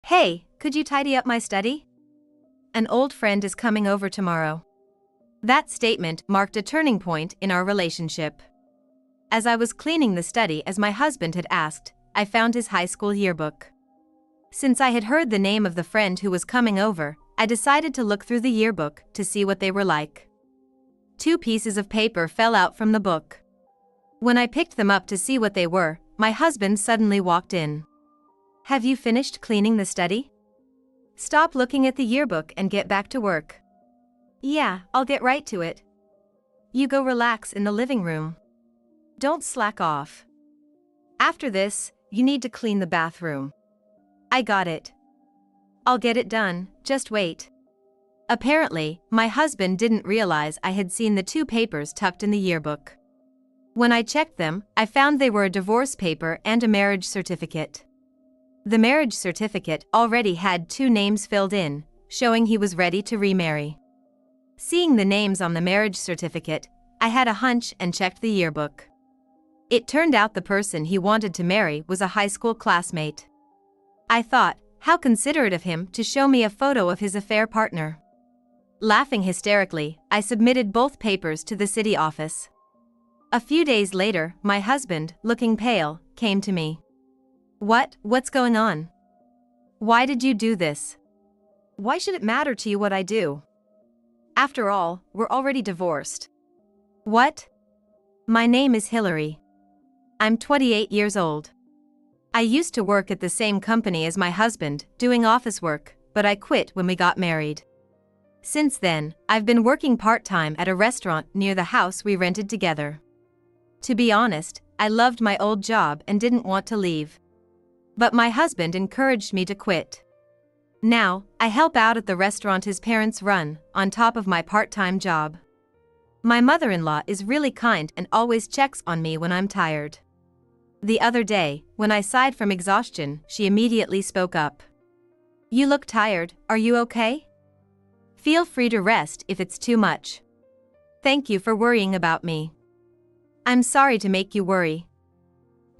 Hey, could you tidy up my study? An old friend is coming over tomorrow. That statement marked a turning point in our relationship. As I was cleaning the study as my husband had asked, I found his high school yearbook. Since I had heard the name of the friend who was coming over, I decided to look through the yearbook to see what they were like. 2 pieces of paper fell out from the book. When I picked them up to see what they were, my husband suddenly walked in. Have you finished cleaning the study? Stop looking at the yearbook and get back to work. Yeah, I'll get right to it. You go relax in the living room. Don't slack off. After this, you need to clean the bathroom. I got it. I'll get it done, just wait. Apparently, my husband didn't realize I had seen the 2 papers tucked in the yearbook. When I checked them, I found they were a divorce paper and a marriage certificate. The marriage certificate already had 2 names filled in, showing he was ready to remarry. Seeing the names on the marriage certificate, I had a hunch and checked the yearbook. It turned out the person he wanted to marry was a high school classmate. I thought, how considerate of him to show me a photo of his affair partner. Laughing hysterically, I submitted both papers to the city office. A few days later, my husband, looking pale, came to me. What's going on? Why did you do this? Why should it matter to you what I do? After all, we're already divorced. What? My name is Hillary. I'm 28 years old. I used to work at the same company as my husband, doing office work, but I quit when we got married. Since then, I've been working part-time at a restaurant near the house we rented together. To be honest, I loved my old job and didn't want to leave. But my husband encouraged me to quit. Now, I help out at the restaurant his parents run, on top of my part-time job. My mother-in-law is really kind and always checks on me when I'm tired. The other day, when I sighed from exhaustion, she immediately spoke up. You look tired, are you okay? Feel free to rest if it's too much. Thank you for worrying about me. I'm sorry to make you worry.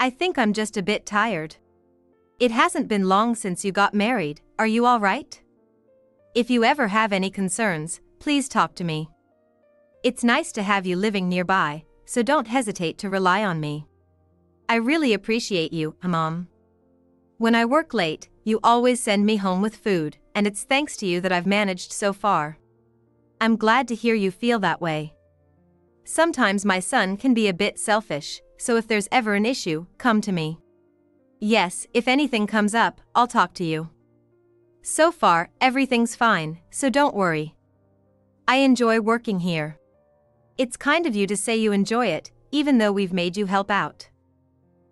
I think I'm just a bit tired. It hasn't been long since you got married, are you all right? If you ever have any concerns, please talk to me. It's nice to have you living nearby, so don't hesitate to rely on me. I really appreciate you, Mom. When I work late, you always send me home with food, and it's thanks to you that I've managed so far. I'm glad to hear you feel that way. Sometimes my son can be a bit selfish, so if there's ever an issue, come to me. Yes, if anything comes up, I'll talk to you. So far, everything's fine, so don't worry. I enjoy working here. It's kind of you to say you enjoy it, even though we've made you help out.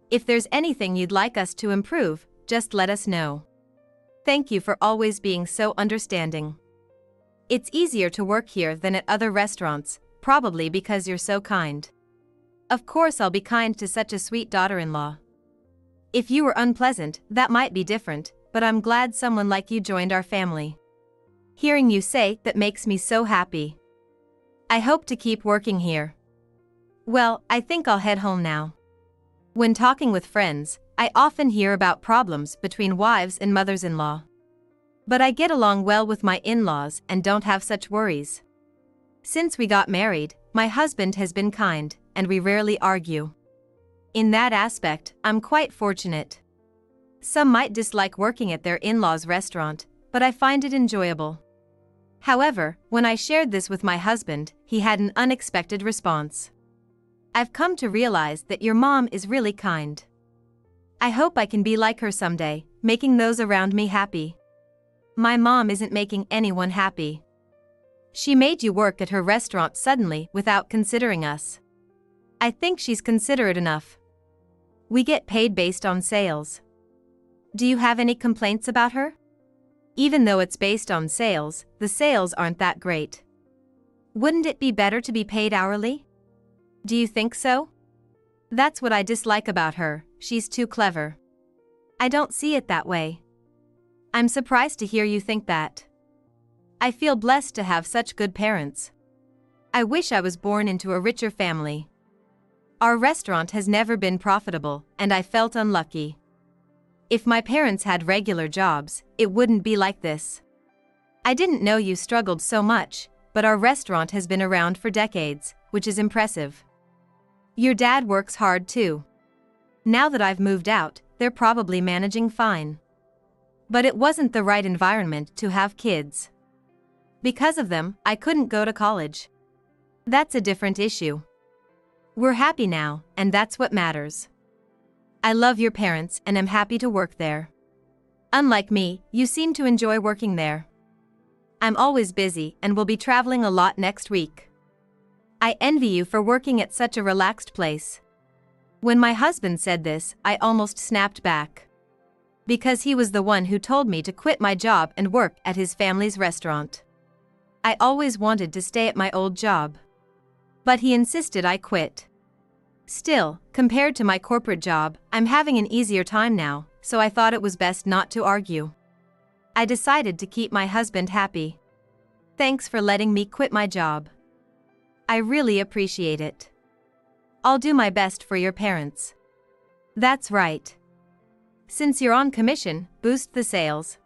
If there's anything you'd like us to improve, just let us know. Thank you for always being so understanding. It's easier to work here than at other restaurants, probably because you're so kind. Of course I'll be kind to such a sweet daughter-in-law. If you were unpleasant, that might be different, but I'm glad someone like you joined our family. Hearing you say that makes me so happy. I hope to keep working here. Well, I think I'll head home now. When talking with friends, I often hear about problems between wives and mothers-in-law. But I get along well with my in-laws and don't have such worries. Since we got married, my husband has been kind, and we rarely argue. In that aspect, I'm quite fortunate. Some might dislike working at their in-laws' restaurant, but I find it enjoyable. However, when I shared this with my husband, he had an unexpected response. I've come to realize that your mom is really kind. I hope I can be like her someday, making those around me happy. My mom isn't making anyone happy. She made you work at her restaurant suddenly without considering us. I think she's considerate enough. We get paid based on sales. Do you have any complaints about her? Even though it's based on sales, the sales aren't that great. Wouldn't it be better to be paid hourly? Do you think so? That's what I dislike about her, she's too clever. I don't see it that way. I'm surprised to hear you think that. I feel blessed to have such good parents. I wish I was born into a richer family. Our restaurant has never been profitable, and I felt unlucky. If my parents had regular jobs, it wouldn't be like this. I didn't know you struggled so much, but our restaurant has been around for decades, which is impressive. Your dad works hard too. Now that I've moved out, they're probably managing fine. But it wasn't the right environment to have kids. Because of them, I couldn't go to college. That's a different issue. We're happy now, and that's what matters. I love your parents and am happy to work there. Unlike me, you seem to enjoy working there. I'm always busy and will be traveling a lot next week. I envy you for working at such a relaxed place. When my husband said this, I almost snapped back. Because he was the one who told me to quit my job and work at his family's restaurant. I always wanted to stay at my old job. But he insisted I quit. Still, compared to my corporate job, I'm having an easier time now, so I thought it was best not to argue. I decided to keep my husband happy. Thanks for letting me quit my job. I really appreciate it. I'll do my best for your parents. That's right. Since you're on commission, boost the sales.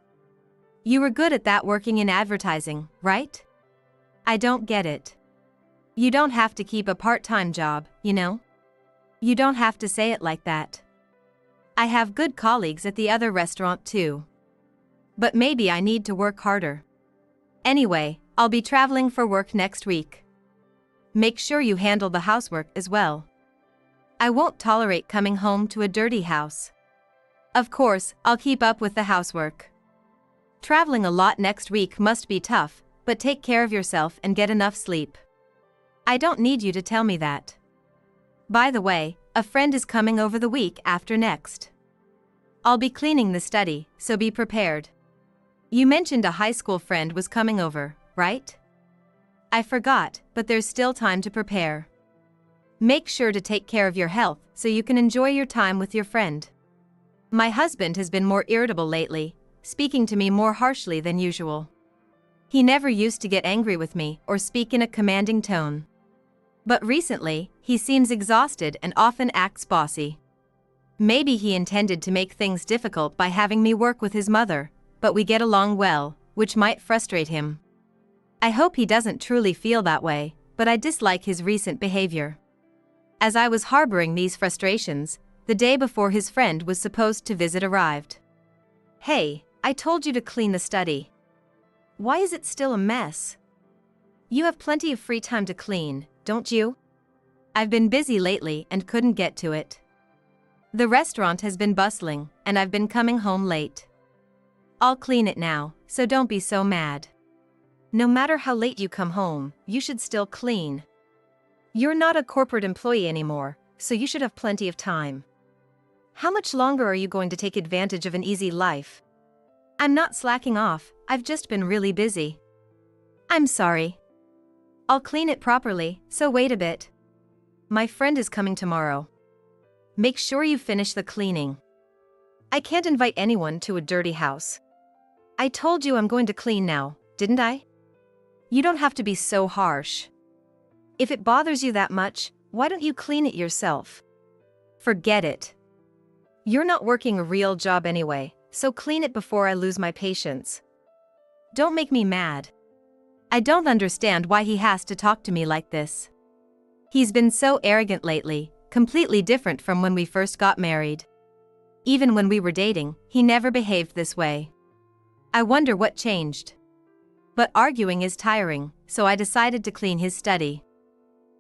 You were good at that working in advertising, right? I don't get it. You don't have to keep a part-time job, you know? You don't have to say it like that. I have good colleagues at the other restaurant too. But maybe I need to work harder. Anyway, I'll be traveling for work next week. Make sure you handle the housework as well. I won't tolerate coming home to a dirty house. Of course, I'll keep up with the housework. Traveling a lot next week must be tough, but take care of yourself and get enough sleep. I don't need you to tell me that. By the way, a friend is coming over the week after next. I'll be cleaning the study, so be prepared. You mentioned a high school friend was coming over, right? I forgot, but there's still time to prepare. Make sure to take care of your health so you can enjoy your time with your friend. My husband has been more irritable lately, speaking to me more harshly than usual. He never used to get angry with me or speak in a commanding tone. But recently, he seems exhausted and often acts bossy. Maybe he intended to make things difficult by having me work with his mother, but we get along well, which might frustrate him. I hope he doesn't truly feel that way, but I dislike his recent behavior. As I was harboring these frustrations, the day before his friend was supposed to visit arrived. Hey, I told you to clean the study. Why is it still a mess? You have plenty of free time to clean, don't you? I've been busy lately and couldn't get to it. The restaurant has been bustling, and I've been coming home late. I'll clean it now, so don't be so mad. No matter how late you come home, you should still clean. You're not a corporate employee anymore, so you should have plenty of time. How much longer are you going to take advantage of an easy life? I'm not slacking off, I've just been really busy. I'm sorry. I'll clean it properly, so wait a bit. My friend is coming tomorrow. Make sure you finish the cleaning. I can't invite anyone to a dirty house. I told you I'm going to clean now, didn't I? You don't have to be so harsh. If it bothers you that much, why don't you clean it yourself? Forget it. You're not working a real job anyway, so clean it before I lose my patience. Don't make me mad. I don't understand why he has to talk to me like this. He's been so arrogant lately, completely different from when we first got married. Even when we were dating, he never behaved this way. I wonder what changed. But arguing is tiring, so I decided to clean his study.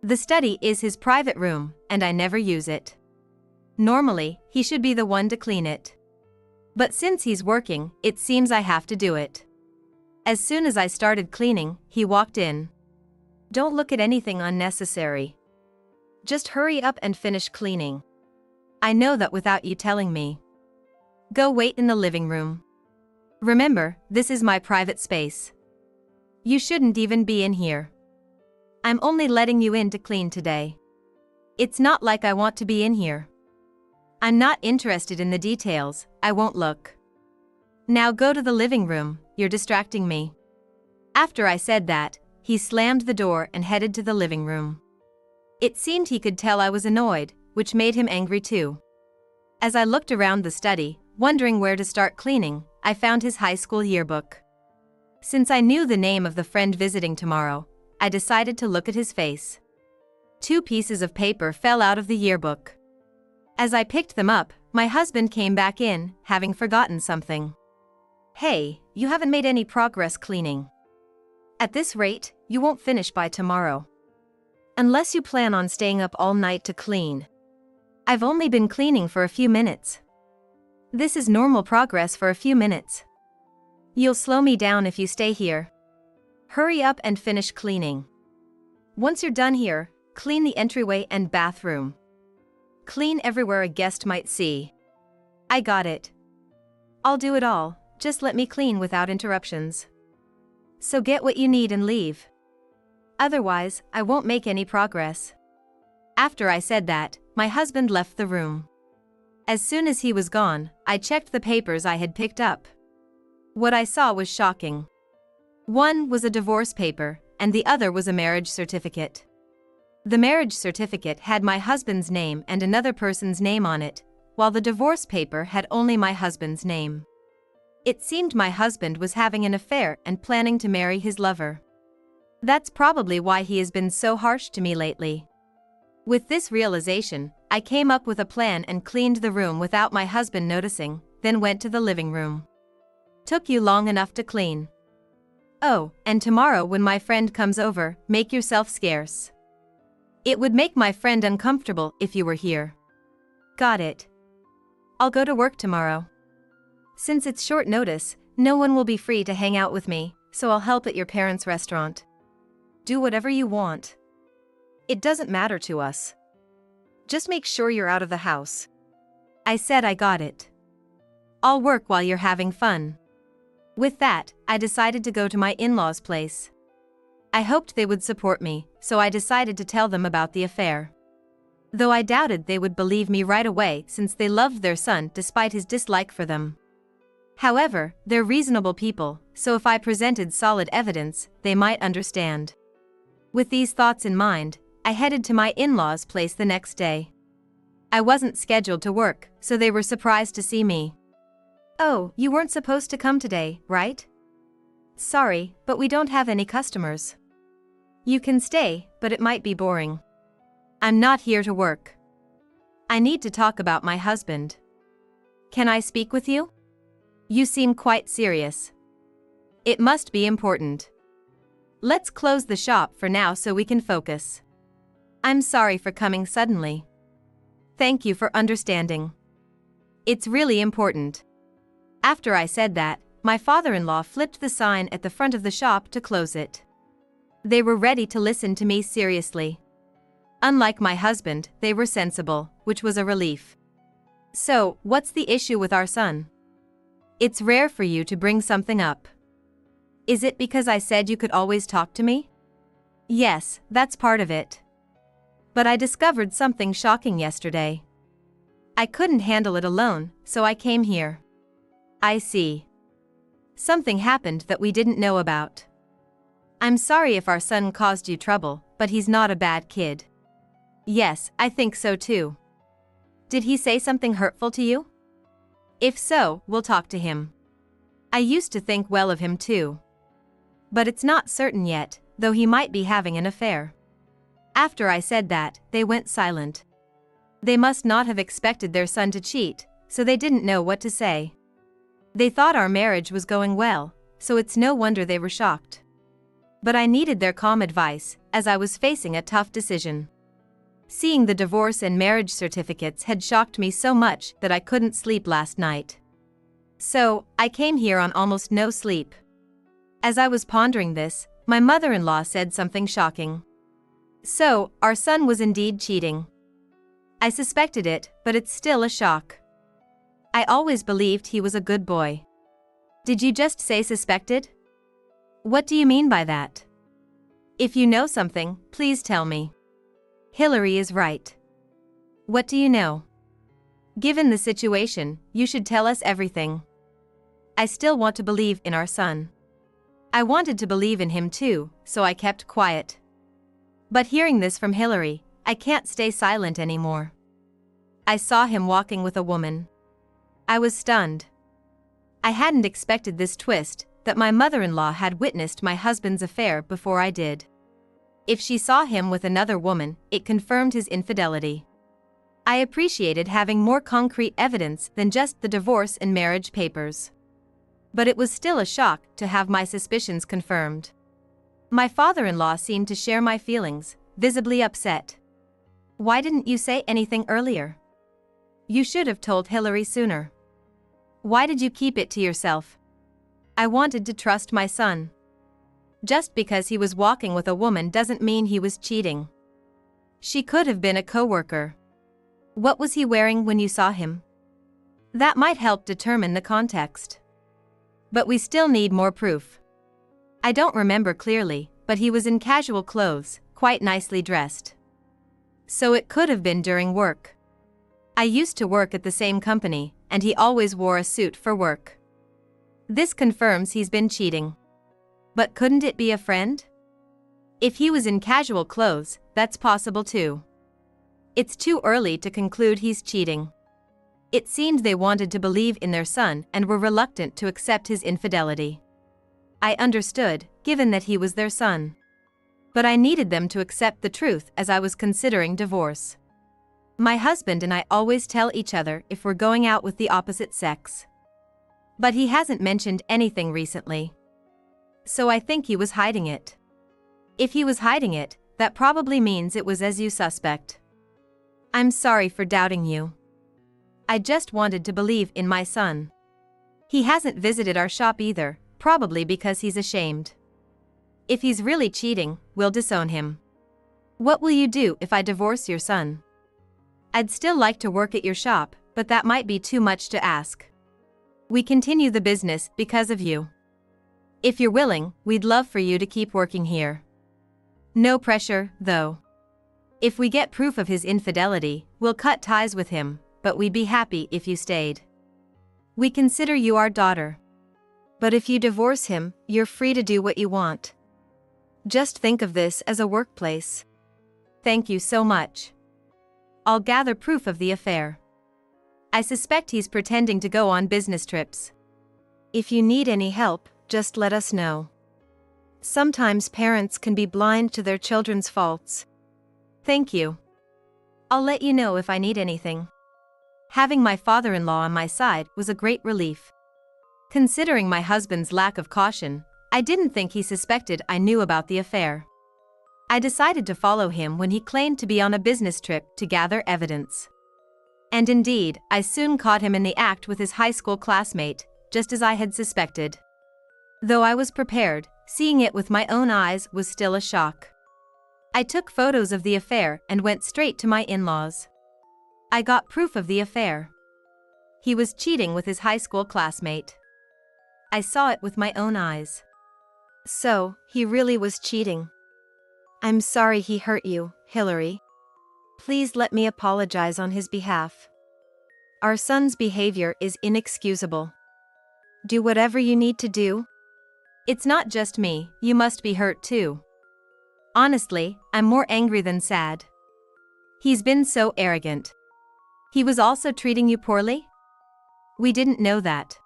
The study is his private room, and I never use it. Normally, he should be the one to clean it. But since he's working, it seems I have to do it. As soon as I started cleaning, he walked in. Don't look at anything unnecessary. Just hurry up and finish cleaning. I know that without you telling me. Go wait in the living room. Remember, this is my private space. You shouldn't even be in here. I'm only letting you in to clean today. It's not like I want to be in here. I'm not interested in the details, I won't look. Now go to the living room, you're distracting me. After I said that, he slammed the door and headed to the living room. It seemed he could tell I was annoyed, which made him angry too. As I looked around the study, wondering where to start cleaning, I found his high school yearbook. Since I knew the name of the friend visiting tomorrow, I decided to look at his face. 2 pieces of paper fell out of the yearbook. As I picked them up, my husband came back in, having forgotten something. "Hey, you haven't made any progress cleaning. At this rate, you won't finish by tomorrow. Unless you plan on staying up all night to clean. I've only been cleaning for a few minutes. This is normal progress for a few minutes. You'll slow me down if you stay here. Hurry up and finish cleaning. Once you're done here, clean the entryway and bathroom. Clean everywhere a guest might see." I got it. "I'll do it all, just let me clean without interruptions. So get what you need and leave. Otherwise, I won't make any progress." After I said that, my husband left the room. As soon as he was gone, I checked the papers I had picked up. What I saw was shocking. One was a divorce paper, and the other was a marriage certificate. The marriage certificate had my husband's name and another person's name on it, while the divorce paper had only my husband's name. It seemed my husband was having an affair and planning to marry his lover. That's probably why he has been so harsh to me lately. With this realization, I came up with a plan and cleaned the room without my husband noticing, then went to the living room. "Took you long enough to clean. Oh, and tomorrow when my friend comes over, make yourself scarce. It would make my friend uncomfortable if you were here." Got it. I'll go to work tomorrow. Since it's short notice, no one will be free to hang out with me, so I'll help at your parents' restaurant. Do whatever you want. It doesn't matter to us. Just make sure you're out of the house. I said I got it. I'll work while you're having fun. With that, I decided to go to my in-laws' place. I hoped they would support me, so I decided to tell them about the affair. Though I doubted they would believe me right away since they loved their son despite his dislike for them. However, they're reasonable people, so if I presented solid evidence, they might understand. With these thoughts in mind, I headed to my in-laws' place the next day. I wasn't scheduled to work, so they were surprised to see me. "Oh, you weren't supposed to come today, right? Sorry, but we don't have any customers. You can stay, but it might be boring. I'm not here to work. I need to talk about my husband. Can I speak with you? You seem quite serious. It must be important. Let's close the shop for now so we can focus. I'm sorry for coming suddenly. Thank you for understanding. It's really important." After I said that, my father-in-law flipped the sign at the front of the shop to close it. They were ready to listen to me seriously. Unlike my husband, they were sensible, which was a relief. "So, what's the issue with our son? It's rare for you to bring something up. Is it because I said you could always talk to me?" "Yes, that's part of it. But I discovered something shocking yesterday. I couldn't handle it alone, so I came here." "I see. Something happened that we didn't know about. I'm sorry if our son caused you trouble, but he's not a bad kid." "Yes, I think so too. Did he say something hurtful to you? If so, we'll talk to him. I used to think well of him too. But it's not certain yet, though he might be having an affair." After I said that, they went silent. They must not have expected their son to cheat, so they didn't know what to say. They thought our marriage was going well, so it's no wonder they were shocked. But I needed their calm advice, as I was facing a tough decision. Seeing the divorce and marriage certificates had shocked me so much that I couldn't sleep last night. So, I came here on almost no sleep. As I was pondering this, my mother-in-law said something shocking. "So, our son was indeed cheating." I suspected it, but it's still a shock. I always believed he was a good boy. Did you just say suspected? What do you mean by that? If you know something, please tell me. Hillary is right. What do you know? Given the situation, you should tell us everything. I still want to believe in our son. I wanted to believe in him too, so I kept quiet. But hearing this from Hillary, I can't stay silent anymore. I saw him walking with a woman. I was stunned. I hadn't expected this twist, that my mother-in-law had witnessed my husband's affair before I did. If she saw him with another woman, it confirmed his infidelity. I appreciated having more concrete evidence than just the divorce and marriage papers. But it was still a shock to have my suspicions confirmed. My father-in-law seemed to share my feelings, visibly upset. "Why didn't you say anything earlier? You should have told Hillary sooner. Why did you keep it to yourself?" I wanted to trust my son. Just because he was walking with a woman doesn't mean he was cheating. She could have been a coworker. What was he wearing when you saw him? That might help determine the context. But we still need more proof. I don't remember clearly, but he was in casual clothes, quite nicely dressed. So it could have been during work. I used to work at the same company, and he always wore a suit for work. This confirms he's been cheating. But couldn't it be a friend? If he was in casual clothes, that's possible too. It's too early to conclude he's cheating. It seemed they wanted to believe in their son and were reluctant to accept his infidelity. I understood, given that he was their son. But I needed them to accept the truth as I was considering divorce. My husband and I always tell each other if we're going out with the opposite sex. But he hasn't mentioned anything recently. So I think he was hiding it. If he was hiding it, that probably means it was as you suspect. I'm sorry for doubting you. I just wanted to believe in my son. He hasn't visited our shop either, probably because he's ashamed. If he's really cheating, we'll disown him. What will you do if I divorce your son? I'd still like to work at your shop, but that might be too much to ask. We continue the business because of you. If you're willing, we'd love for you to keep working here. No pressure, though. If we get proof of his infidelity, we'll cut ties with him, but we'd be happy if you stayed. We consider you our daughter. But if you divorce him, you're free to do what you want. Just think of this as a workplace. Thank you so much. I'll gather proof of the affair. I suspect he's pretending to go on business trips. If you need any help, just let us know. Sometimes parents can be blind to their children's faults. Thank you. I'll let you know if I need anything. Having my father-in-law on my side was a great relief. Considering my husband's lack of caution, I didn't think he suspected I knew about the affair. I decided to follow him when he claimed to be on a business trip to gather evidence. And indeed, I soon caught him in the act with his high school classmate, just as I had suspected. Though I was prepared, seeing it with my own eyes was still a shock. I took photos of the affair and went straight to my in-laws. I got proof of the affair. He was cheating with his high school classmate. I saw it with my own eyes. So, he really was cheating. I'm sorry he hurt you, Hillary. Please let me apologize on his behalf. Our son's behavior is inexcusable. Do whatever you need to do. It's not just me, you must be hurt too. Honestly, I'm more angry than sad. He's been so arrogant. He was also treating you poorly? We didn't know that.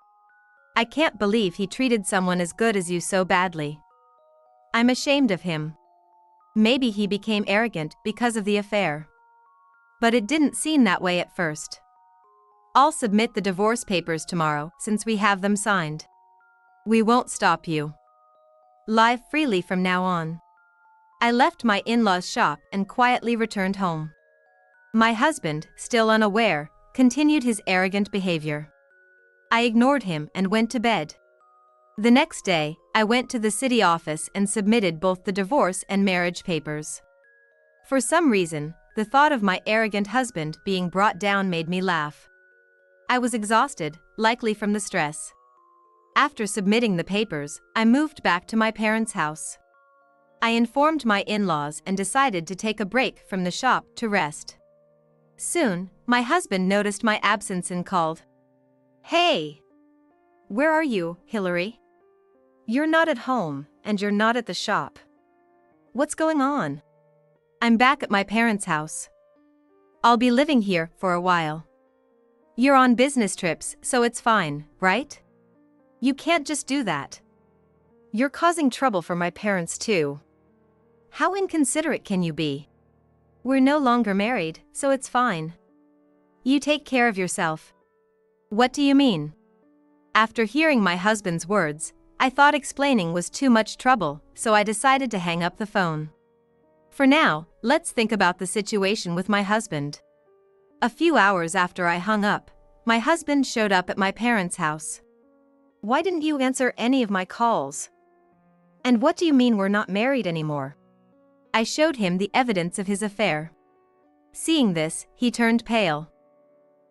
I can't believe he treated someone as good as you so badly. I'm ashamed of him. Maybe he became arrogant because of the affair. But it didn't seem that way at first. I'll submit the divorce papers tomorrow since we have them signed. We won't stop you. Live freely from now on. I left my in-laws' shop and quietly returned home. My husband, still unaware, continued his arrogant behavior. I ignored him and went to bed. The next day, I went to the city office and submitted both the divorce and marriage papers. For some reason, the thought of my arrogant husband being brought down made me laugh. I was exhausted, likely from the stress. After submitting the papers, I moved back to my parents' house. I informed my in-laws and decided to take a break from the shop to rest. Soon, my husband noticed my absence and called. Hey! Where are you, Hillary? You're not at home, and you're not at the shop. What's going on? I'm back at my parents' house. I'll be living here for a while. You're on business trips, so it's fine, right? You can't just do that. You're causing trouble for my parents too. How inconsiderate can you be? We're no longer married, so it's fine. You take care of yourself. What do you mean? After hearing my husband's words, I thought explaining was too much trouble, so I decided to hang up the phone. For now, let's think about the situation with my husband. A few hours after I hung up, my husband showed up at my parents' house. Why didn't you answer any of my calls? And what do you mean we're not married anymore? I showed him the evidence of his affair. Seeing this, he turned pale.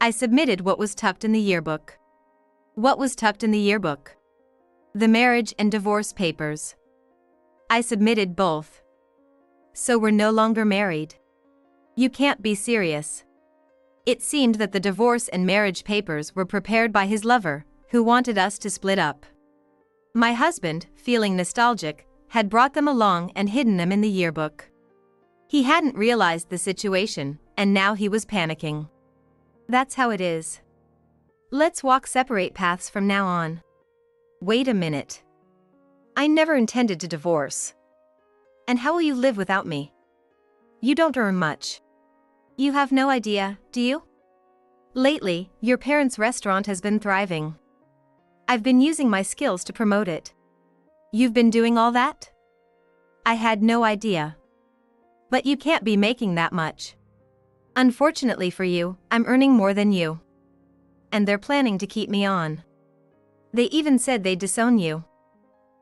I submitted what was tucked in the yearbook. What was tucked in the yearbook? The marriage and divorce papers. I submitted both. So we're no longer married. You can't be serious. It seemed that the divorce and marriage papers were prepared by his lover, who wanted us to split up. My husband, feeling nostalgic, had brought them along and hidden them in the yearbook. He hadn't realized the situation, and now he was panicking. That's how it is. Let's walk separate paths from now on. Wait a minute. I never intended to divorce. And how will you live without me? You don't earn much. You have no idea, do you? Lately, your parents' restaurant has been thriving. I've been using my skills to promote it. You've been doing all that? I had no idea. But you can't be making that much. Unfortunately for you, I'm earning more than you. And they're planning to keep me on. They even said they'd disown you.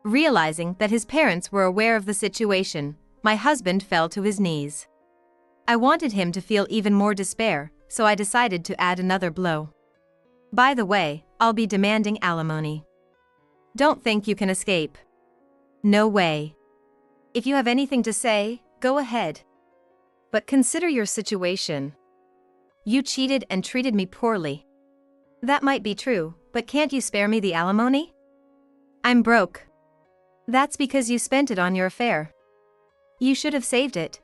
Realizing that his parents were aware of the situation, my husband fell to his knees. I wanted him to feel even more despair, so I decided to add another blow. By the way, I'll be demanding alimony. Don't think you can escape. No way. If you have anything to say, go ahead. But consider your situation. You cheated and treated me poorly. That might be true, but can't you spare me the alimony? I'm broke. That's because you spent it on your affair. You should have saved it.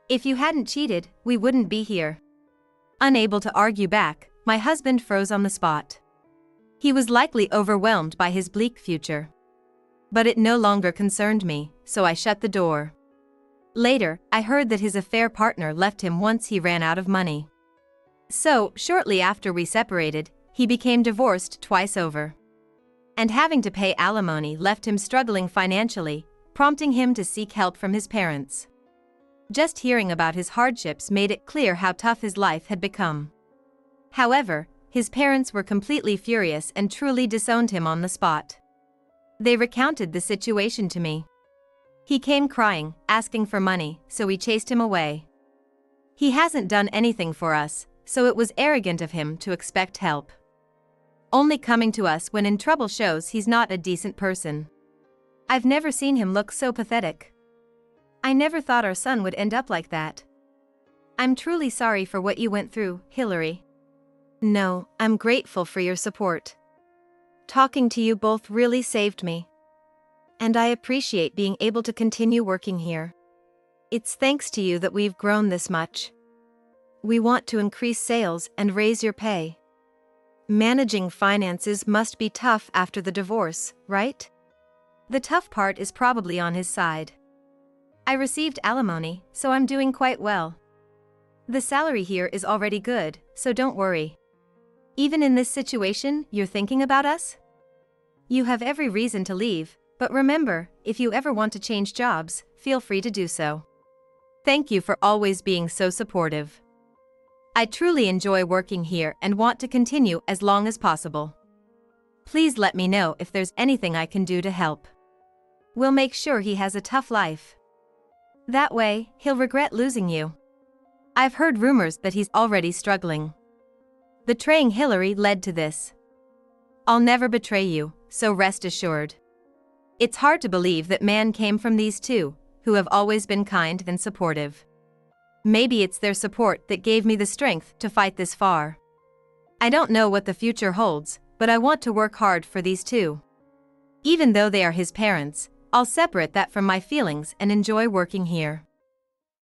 If you hadn't cheated, we wouldn't be here. Unable to argue back, my husband froze on the spot. He was likely overwhelmed by his bleak future. But it no longer concerned me, so I shut the door. Later, I heard that his affair partner left him once he ran out of money. So, shortly after we separated, he became divorced twice over. And having to pay alimony left him struggling financially, prompting him to seek help from his parents. Just hearing about his hardships made it clear how tough his life had become. However, his parents were completely furious and truly disowned him on the spot. They recounted the situation to me. He came crying, asking for money, so we chased him away. He hasn't done anything for us, so it was arrogant of him to expect help. Only coming to us when in trouble shows he's not a decent person. I've never seen him look so pathetic. I never thought our son would end up like that. I'm truly sorry for what you went through, Hillary. No, I'm grateful for your support. Talking to you both really saved me. And I appreciate being able to continue working here. It's thanks to you that we've grown this much. We want to increase sales and raise your pay. Managing finances must be tough after the divorce, right? The tough part is probably on his side. I received alimony, so I'm doing quite well. The salary here is already good, so don't worry. Even in this situation, you're thinking about us? You have every reason to leave, but remember, if you ever want to change jobs, feel free to do so. Thank you for always being so supportive. I truly enjoy working here and want to continue as long as possible. Please let me know if there's anything I can do to help. We'll make sure he has a tough life. That way, he'll regret losing you. I've heard rumors that he's already struggling. Betraying Hillary led to this. I'll never betray you, so rest assured. It's hard to believe that man came from these two, who have always been kind and supportive. Maybe it's their support that gave me the strength to fight this far. I don't know what the future holds, but I want to work hard for these two. Even though they are his parents, I'll separate that from my feelings and enjoy working here.